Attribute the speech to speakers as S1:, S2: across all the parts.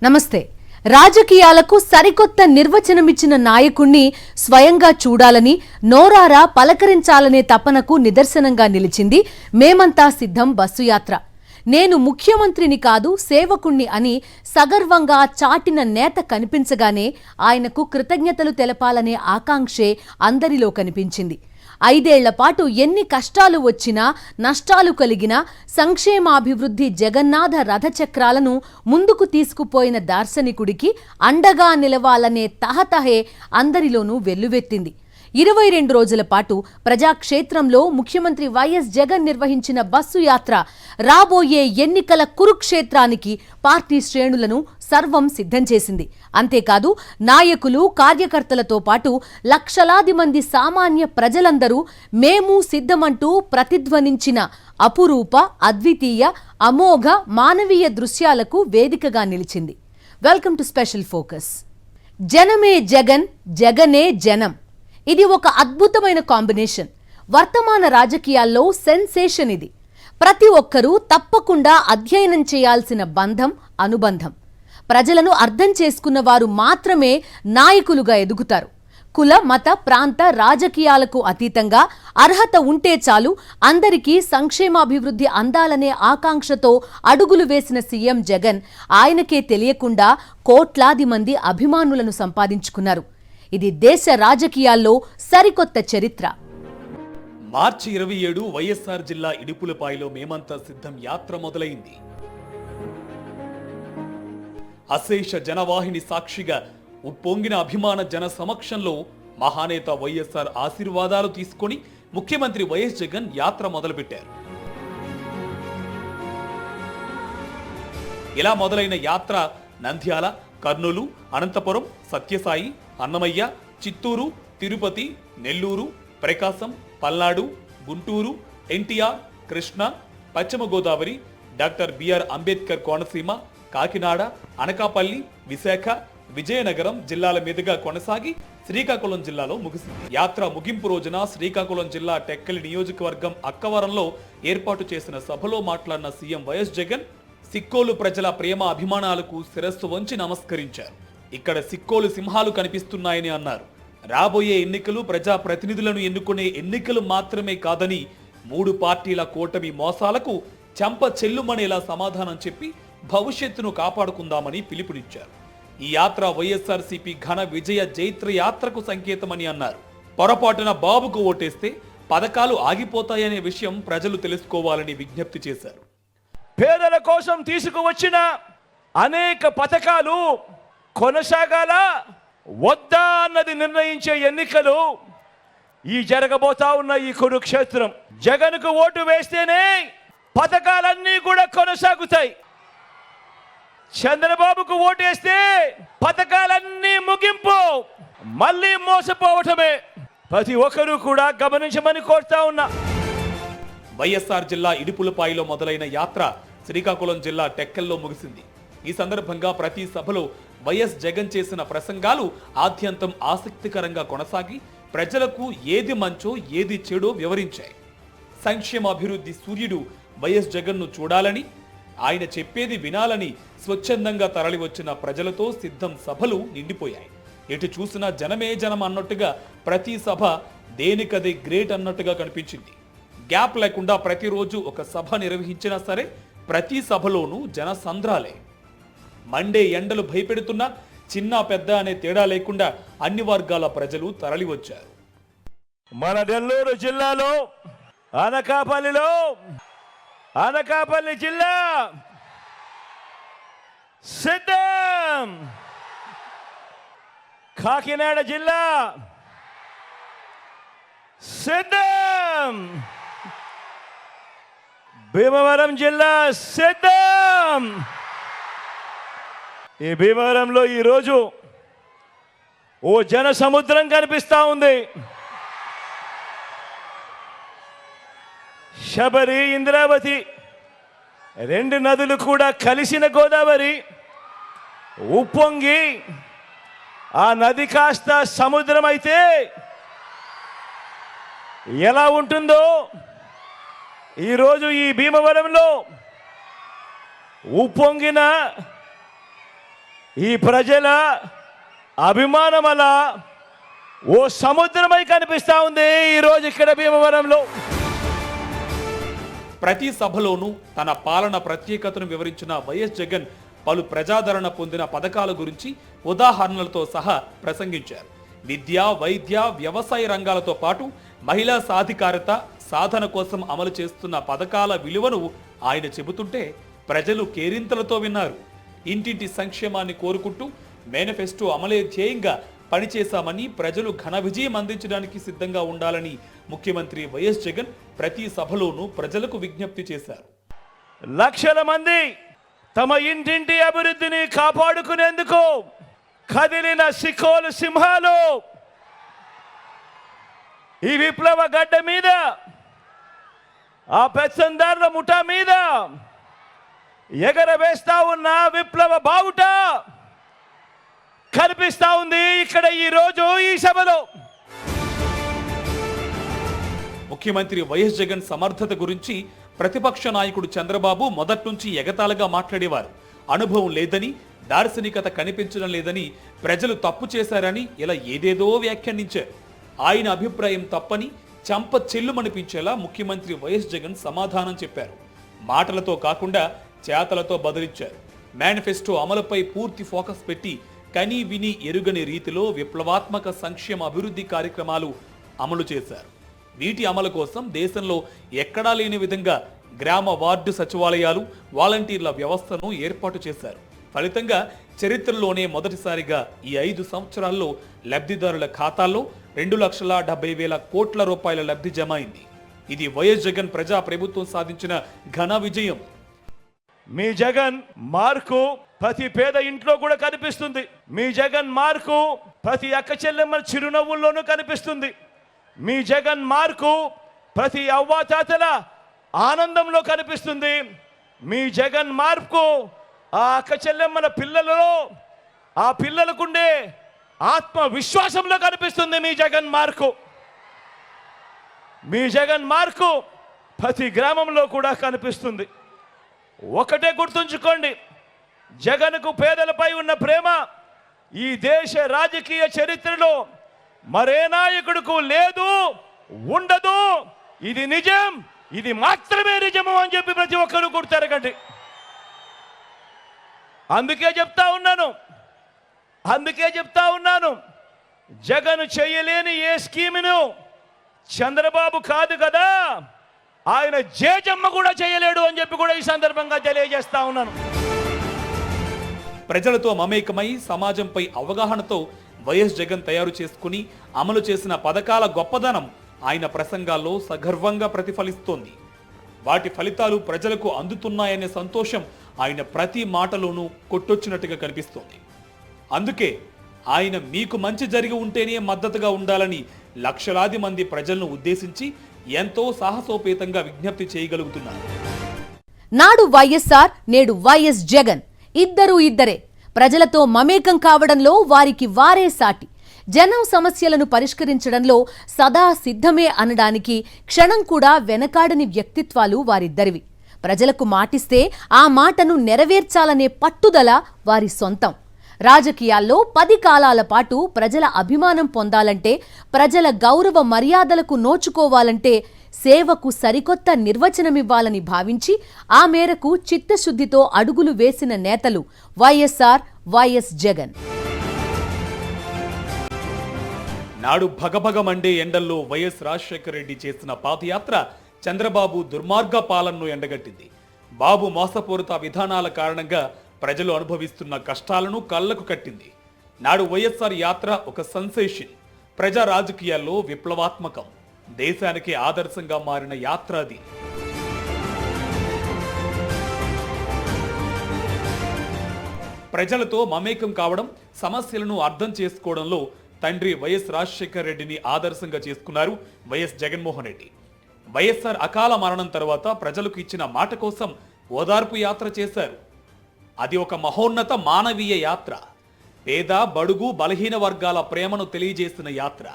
S1: నమస్తే. రాజకీయాలకు సరికొత్త నిర్వచనమిచ్చిన నాయకుణ్ణి స్వయంగా చూడాలని, నోరారా పలకరించాలనే తపనకు నిదర్శనంగా నిలిచింది మేమంతా సిద్ధం బస్సు యాత్ర. నేను ముఖ్యమంత్రిని కాదు సేవకుణ్ణి అని సగర్వంగా చాటిన నేత కనిపించగానే ఆయనకు కృతజ్ఞతలు తెలపాలనే ఆకాంక్షే అందరిలో కనిపించింది. 5 ఏళ్ల పాటు ఎన్ని కష్టాలు వచ్చినా నష్టాలు కలిగినా సంక్షేమాభివృద్ధి జగన్నాథ రథచక్రాలను ముందుకు తీసుకుపోయిన దార్శనికుడికి అండగా నిలవాలనే తహతహే అందరిలోనూ వెల్లువెత్తింది. 22 రోజుల పాటు ప్రజాక్షేత్రంలో ముఖ్యమంత్రి వైఎస్ జగన్ నిర్వహించిన బస్సు యాత్ర రాబోయే ఎన్నికల కురుక్షేత్రానికి పార్టీ శ్రేణులను సర్వం సిద్ధం చేసింది. అంతేకాదు నాయకులు కార్యకర్తలతో పాటు లక్షలాది మంది సామాన్య ప్రజలందరూ మేము సిద్ధమంటూ ప్రతిధ్వనించిన అపురూప, అద్వితీయ, అమోఘ మానవీయ దృశ్యాలకు వేదికగా నిలిచింది. Welcome to special focus. జనమే జగన్, జగనే జనం. ఇది ఒక అద్భుతమైన కాంబినేషన్. వర్తమాన రాజకీయాల్లో సెన్సేషన్ ఇది. ప్రతి ఒక్కరూ తప్పకుండా అధ్యయనం చేయాల్సిన బంధం, అనుబంధం. ప్రజలను అర్థం చేసుకున్న వారు మాత్రమే నాయకులుగా ఎదుగుతారు. కుల, మత, ప్రాంత రాజకీయాలకు అతీతంగా అర్హత ఉంటే చాలు అందరికీ సంక్షేమాభివృద్ధి అందాలనే ఆకాంక్షతో అడుగులు వేసిన సీఎం జగన్ ఆయనకే తెలియకుండా కోట్లాది మంది అభిమానులను సంపాదించుకున్నారు. ఇది దేశ రాజకీయాల్లో సరికొత్త చరిత్ర.
S2: మార్చి 27 వైఎస్ఆర్ జిల్లా ఇడుపులపాయలో మేమంతా సిద్ధం యాత్ర మొదలైంది. అశేష జనవాహిని సాక్షిగా ఉప్పొంగిన అభిమాన జన సమక్షంలో మహానేత వైఎస్ఆర్ ఆశీర్వాదాలు తీసుకొని ముఖ్యమంత్రి వైఎస్ జగన్ యాత్ర మొదలుపెట్టారు. ఇలా మొదలైన యాత్ర నంద్యాల, కర్నూలు, అనంతపురం, సత్యసాయి, అన్నమయ్య, చిత్తూరు, తిరుపతి, నెల్లూరు, ప్రకాశం, పల్నాడు, గుంటూరు, ఎన్టీఆర్, కృష్ణ, పశ్చిమ గోదావరి, డాక్టర్ బిఆర్ అంబేద్కర్ కోనసీమ, కాకినాడ, అనకాపల్లి, విశాఖ, విజయనగరం జిల్లాల మీదుగా కొనసాగి శ్రీకాకుళం జిల్లాలో ముగిసింది. యాత్ర ముగింపు రోజున శ్రీకాకుళం జిల్లా టెక్కలి నియోజకవర్గం అక్కవరంలో ఏర్పాటు చేసిన సభలో మాట్లాడిన సీఎం వైఎస్ జగన్ సిక్కోలు ప్రజల ప్రేమ అభిమానాలకు శిరస్సు వంచి నమస్కరించారు. ఇక్కడ సిక్కోలు సింహాలు కనిపిస్తున్నాయని అన్నారు. రాబోయే ఎన్నికలు ప్రజా ప్రతినిధులను ఎన్నుకునే ఎన్నికలు మాత్రమే కాదని 3 పార్టీల కూటమి మోసాలకు చెంప చెల్లుమనేలా సమాధానం చెప్పి భవిష్యత్తును కాపాడుకుందామని పిలుపునిచ్చారు. ఈ యాత్ర వైఎస్ఆర్సీపీ ఘన విజయ జైత్ర యాత్రకు సంకేతమని అన్నారు. పొరపాటున బాబుకు ఓటేస్తే పథకాలు ఆగిపోతాయనే విషయం ప్రజలు తెలుసుకోవాలని విజ్ఞప్తి చేశారు.
S3: పేదల కోసం తీసుకువచ్చిన అనేక పథకాలు కొనసాగాల వద్దా అన్నది నిర్ణయించే ఎన్నికలు ఈ జరగబోతా ఉన్న ఈ కురుక్షేత్రం. జగన్కు ఓటు వేస్తేనే పథకాలన్నీ కూడా కొనసాగుతాయి. చంద్రబాబుకు ఓటేస్తే పథకాలన్నీ ముగింపు, మళ్ళీ మోసపోవటమే. ప్రతి ఒక్కరూ కూడా గమనించమని కోరుతా ఉన్నా.
S2: వైఎస్ఆర్ జిల్లా ఇడుపులపాయలో మొదలైన యాత్ర శ్రీకాకుళం జిల్లా టెక్కల్లో ముగిసింది. ఈ సందర్భంగా ప్రతి సభలో వైఎస్ జగన్ చేసిన ప్రసంగాలు ఆద్యంతం ఆసక్తికరంగా కొనసాగి ప్రజలకు ఏది మంచో ఏది చెడో వివరించాయి. సంక్షేమాభివృద్ధి సూర్యుడు వైఎస్ జగన్ను చూడాలని, ఆయన చెప్పేది వినాలని స్వచ్ఛందంగా తరలివచ్చిన ప్రజలతో సిద్ధం సభలు నిండిపోయాయి. ఎటు చూసినా జనమే జనం అన్నట్టుగా ప్రతి సభ దేనికదే గ్రేట్ అన్నట్టుగా కనిపించింది. గ్యాప్ లేకుండా ప్రతిరోజు ఒక సభ నిర్వహించినా సరే ప్రతి సభలోనూ జన సంద్రాలే. మండే ఎండలు భయపెడుతున్నా చిన్న పెద్ద అనే తేడా లేకుండా అన్ని వర్గాల ప్రజలు తరలివచ్చారు.
S3: మన నెల్లూరు జిల్లాలో అనకాపల్లి జిల్లా సిద్ధం, కాకినాడ జిల్లా సిద్ధం, భీమవరం జిల్లా సిద్ధం. ఈ భీమవరంలో ఈరోజు ఓ జన సముద్రం కనిపిస్తా ఉంది. శబరి, ఇంద్రావతి 2 నదులు కూడా కలిసిన గోదావరి ఉప్పొంగి ఆ నది కాస్త సముద్రం అయితే ఎలా ఉంటుందో ఈరోజు ఈ భీమవరంలో ఉప్పొంగిన ఈ ప్రజల అభిమానం అలా ఓ సముద్రమై కనిపిస్తా ఉంది ఈరోజు ఇక్కడ భీమవరంలో.
S2: ప్రతి సభలోనూ తన పాలన ప్రత్యేకతను వివరించిన వైఎస్ జగన్ పలు ప్రజాదరణ పొందిన పథకాల గురించి ఉదాహరణలతో సహా ప్రసంగించారు. విద్య, వైద్య, వ్యవసాయ రంగాలతో పాటు మహిళా సాధికారత సాధన కోసం అమలు చేస్తున్న పథకాల విలువను ఆయన చెబుతుంటే ప్రజలు కేరింతలతో విన్నారు. ఇంటింటి సంక్షేమాన్ని కోరుకుంటూ మేనిఫెస్టో అమలే ధ్యేయంగా పనిచేశామని, ప్రజలు ఘన విజయం అందించడానికి సిద్ధంగా ఉండాలని ముఖ్యమంత్రి వైఎస్ జగన్ ప్రతి సభలోనూ ప్రజలకు విజ్ఞప్తి చేశారు.
S3: లక్షల మంది తమ ఇంటింటి అభివృద్ధిని కాపాడుకునేందుకు కదిలిన సికోలు సింహాలు ఈ విప్లవ గడ్డ మీద, ఆ పెత్తందారుల ముఠా మీద ఎగరవేస్తా ఉన్న విప్లవ బావుట కనిపిస్తా ఉంది ఇక్కడ ఈ రోజు ఈ సభలో.
S2: ముఖ్యమంత్రి వైఎస్ జగన్ సమర్థత గురించి ప్రతిపక్ష నాయకుడు చంద్రబాబు మొదటి నుంచి ఎగతాళిగా మాట్లాడేవారు. అనుభవం లేదని, దార్శనికత కనిపించడం లేదని, ప్రజలు తప్పు చేశారని ఇలా ఏదేదో వ్యాఖ్యానించారు. ఆయన అభిప్రాయం తప్పని చంప చెల్లుమనిపించేలా ముఖ్యమంత్రి వైఎస్ జగన్ సమాధానం చెప్పారు. మాటలతో కాకుండా చేతలతో బదులిచ్చారు. మేనిఫెస్టో అమలుపై పూర్తి ఫోకస్ పెట్టి కని విని ఎరుగని రీతిలో విప్లవాత్మక సంక్షేమ అభివృద్ధి కార్యక్రమాలు అమలు చేశారు. వీటి అమలు కోసం దేశంలో ఎక్కడా లేని విధంగా గ్రామ వార్డు సచివాలయాలు, వాలంటీర్ల వ్యవస్థను ఏర్పాటు చేశారు. ఫలితంగా చరిత్రలోనే మొదటిసారిగా ఈ 5 సంవత్సరాల్లో లబ్ధిదారుల ఖాతాల్లో 2,70,000 కోట్ల రూపాయల లబ్ధి జమ అయింది. ఇది వైఎస్ జగన్ ప్రజా ప్రభుత్వం సాధించిన ఘన విజయం.
S3: మీ జగన్ మార్కు ప్రతి పేద ఇంట్లో కూడా కనిపిస్తుంది. మీ జగన్ మార్కు ప్రతి అక్క చెల్లెమ్మల చిరునవ్వుల్లోనూ కనిపిస్తుంది. మీ జగన్ మార్కు ప్రతి అవ్వాతాతల ఆనందంలో కనిపిస్తుంది. మీ జగన్ మార్కు ఆ అక్క చెల్లెమ్మల పిల్లలలో, ఆ పిల్లలకుండే ఆత్మవిశ్వాసంలో కనిపిస్తుంది. మీ జగన్ మార్కు, మీ జగన్ మార్కు ప్రతి గ్రామంలో కూడా కనిపిస్తుంది. ఒకటే గుర్తుంచుకోండి, జగన్కు పేదలపై ఉన్న ప్రేమ ఈ దేశ రాజకీయ చరిత్రలో మరే నాయకుడికి లేదు, ఉండదు. ఇది నిజం, ఇది మాత్రమే నిజము అని చెప్పి ప్రతి ఒక్కరు గుర్తెరగండి. అందుకే చెప్తా ఉన్నాను జగన్ చేయలేని ఏ స్కీమును చంద్రబాబు కాదు కదా, ఆయన జేజమ్మ కూడా చేయలేడు అని చెప్పి కూడా ఈ సందర్భంగా తెలియజేస్తా ఉన్నాను.
S2: ప్రజలతో మమేకమై సమాజంపై అవగాహనతో వైఎస్ జగన్ తయారు చేసుకుని అమలు చేసిన పథకాల గొప్పదనం ఆయన ప్రసంగాల్లో సగర్వంగా ప్రతిఫలిస్తోంది. వాటి ఫలితాలు ప్రజలకు అందుతున్నాయనే సంతోషం ఆయన ప్రతి మాటలోనూ కొట్టొచ్చినట్టుగా కనిపిస్తోంది. అందుకే ఆయన మీకు మంచి జరిగి ఉంటేనే మద్దతుగా ఉండాలని లక్షలాది మంది ప్రజలను ఉద్దేశించి ఎంతో సాహసోపేతంగా విజ్ఞప్తి చేయగలుగుతున్నారు.
S1: నాడు వైఎస్ఆర్, నేడు వైఎస్ జగన్ ఇద్దరూ ఇద్దరే. ప్రజలతో మమేకం కావడంలో వారికి వారే సాటి. జనం సమస్యలను పరిష్కరించడంలో సదా సిద్ధమే అనడానికి క్షణం కూడా వెనకాడని వ్యక్తిత్వాలు వారిద్దరివి. ప్రజలకు మాటిస్తే ఆ మాటను నెరవేర్చాలనే పట్టుదల వారి సొంతం. రాజకీయాల్లో 10 కాలాల పాటు ప్రజల అభిమానం పొందాలంటే, ప్రజల గౌరవ మర్యాదలకు నోచుకోవాలంటే సేవకు సరికొత్త నిర్వచనమివ్వాలని భావించి ఆ మేరకు చిత్తశుద్ధితో అడుగులు వేసిన నేతలు వైఎస్ఆర్, వైఎస్ జగన్.
S2: నాడు భగభగ మండే ఎండల్లో వైఎస్ రాజశేఖర రెడ్డి చేసిన పాదయాత్ర చంద్రబాబు దుర్మార్గ పాలనను ఎండగట్టింది. బాబు మోసపూరిత విధానాల కారణంగా ప్రజలు అనుభవిస్తున్న కష్టాలను కళ్లకు కట్టింది. నాడు వైఎస్ఆర్ యాత్ర ఒక సెన్సేషన్, ప్రజా రాజకీయాల్లో విప్లవాత్మకం, దేశానికి ఆదర్శంగా మారిన యాత్ర అది. ప్రజలతో మమేకం కావడం, సమస్యలను అర్థం చేసుకోవడంలో తండ్రి వైఎస్ రాజశేఖర రెడ్డిని ఆదర్శంగా చేసుకున్నారు వైఎస్ జగన్మోహన్ రెడ్డి. వైఎస్ఆర్ అకాల మరణం తర్వాత ప్రజలకు ఇచ్చిన మాట కోసం ఓదార్పు యాత్ర చేశారు. అది ఒక మహోన్నత మానవీయ యాత్ర, పేద, బడుగు, బలహీన వర్గాల ప్రేమను తెలియజేసిన యాత్ర.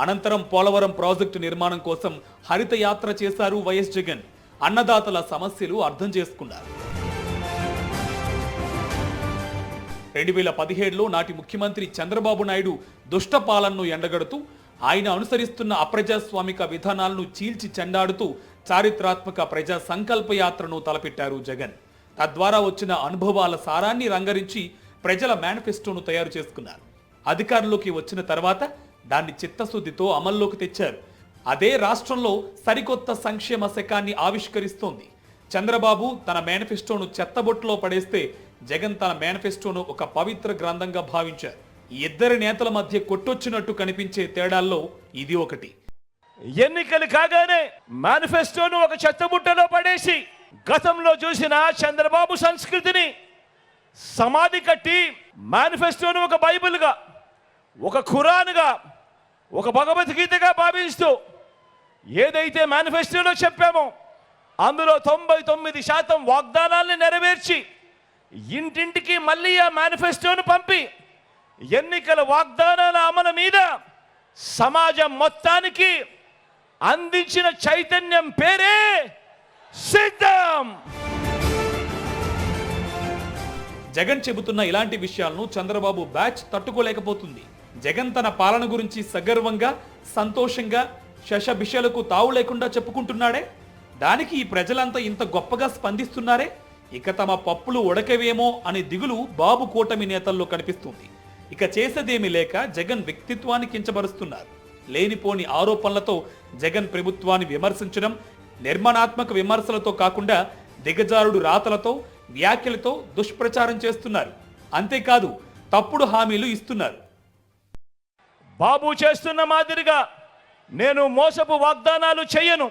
S2: అనంతరం పోలవరం ప్రాజెక్టు నిర్మాణం కోసం హరిత యాత్ర చేశారు వైఎస్ జగన్. అన్నదాతల సమస్యలు అర్థం చేసుకున్నారు. 2017లో నాటి ముఖ్యమంత్రి చంద్రబాబు నాయుడు దుష్ట పాలనను ఎండగడుతూ ఆయన అనుసరిస్తున్న అప్రజాస్వామిక విధానాలను చీల్చి చెండాడుతూ చారిత్రాత్మక ప్రజా సంకల్ప యాత్రను తలపెట్టారు జగన్. తద్వారా వచ్చిన అనుభవాల సారాన్ని రంగరించి ప్రజల మేనిఫెస్టోను తయారు చేసుకున్నారు. అధికారంలోకి వచ్చిన తర్వాత దాన్ని చిత్తశుద్ధితో అమల్లోకి తెచ్చారు. అదే రాష్ట్రంలో సరికొత్త సంక్షేమ శకాన్ని ఆవిష్కరిస్తోంది. చంద్రబాబు తన మేనిఫెస్టోను చెత్తబొట్టులో పడేస్తే జగన్ తన మేనిఫెస్టోను ఒక పవిత్ర గ్రంథంగా భావించారు. ఈ ఇద్దరి నేతల మధ్య కొట్టొచ్చినట్టు కనిపించే తేడాల్లో ఇది ఒకటి.
S3: ఎన్నికలు కాగానే మేనిఫెస్టోను ఒక చెత్తబుట్టలో పడేసి గతంలో చూసిన చంద్రబాబు సంస్కృతిని సమాధి కట్టి మేనిఫెస్టోను ఒక బైబిల్గా, ఒక ఖురాన్గా, ఒక భగవద్గీతగా భావిస్తూ ఏదైతే మేనిఫెస్టోలో చెప్పామో అందులో 99% వాగ్దానాల్ని నెరవేర్చి ఇంటింటికి మళ్ళీ ఆ మేనిఫెస్టోను పంపి ఎన్నికల వాగ్దానాల అమలు మీద సమాజం మొత్తానికి అందించిన చైతన్యం పేరే సిద్ధం.
S2: జగన్ చెబుతున్న ఇలాంటి విషయాలను చంద్రబాబు బ్యాచ్ తట్టుకోలేకపోతుంది. జగన్ తన పాలన గురించి సగర్వంగా, సంతోషంగా, శషభిషలకు తావు లేకుండా చెప్పుకుంటున్నాడే, దానికి ఈ ప్రజలంతా ఇంత గొప్పగా స్పందిస్తున్నారే, ఇక తమ పప్పులు ఉడకవేమో అనే దిగులు బాబు కూటమి నేతల్లో కనిపిస్తుంది. ఇక చేసేదేమీ లేక జగన్ వ్యక్తిత్వాన్ని కించబరుస్తున్నారు. లేనిపోని ఆరోపణలతో జగన్ ప్రభుత్వాన్ని విమర్శించడం, నిర్మాణాత్మక విమర్శలతో కాకుండా దిగజారుడు రాతలతో, వ్యాఖ్యలతో దుష్ప్రచారం చేస్తున్నారు. అంతేకాదు తప్పుడు హామీలు ఇస్తున్నారు.
S3: బాబు చేస్తున్న మాదిరిగా నేను మోసపు వాగ్దానాలు చేయను,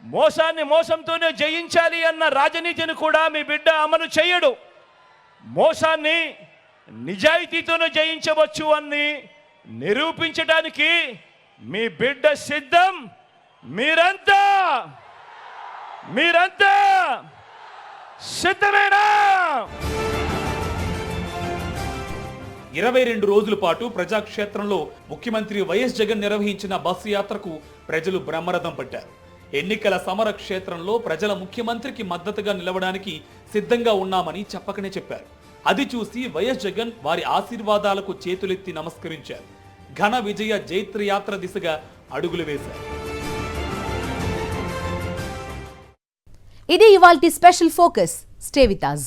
S3: మోసాన్ని మోసంతోనే జయించాలి అన్న రాజనీతిని కూడా మీ బిడ్డ అమలు చేయడు. మోసాన్ని నిజాయితీతోనే జయించవచ్చు అని నిరూపించడానికి మీ బిడ్డ సిద్ధం. మీరంతా సిద్ధమేనా?
S2: 22 రోజుల పాటు ప్రజాక్షేత్రంలో ముఖ్యమంత్రి వైఎస్ జగన్ నిర్వహించిన బస్సు యాత్రకు ప్రజలు బ్రహ్మరథం పట్టారు. ఎన్నికల సమర క్షేత్రంలో ప్రజల ముఖ్యమంత్రికి మద్దతుగా నిలవడానికి సిద్ధంగా ఉన్నామని చెప్పకనే చెప్పారు. అది చూసి వైఎస్ జగన్ వారి ఆశీర్వాదాలకు చేతులెత్తి నమస్కరించారు. ఘన విజయ జైత్రయాత్ర దిశగా అడుగులు వేశారు.
S1: ఇది ఇవాల్టి special focus. Stay with us.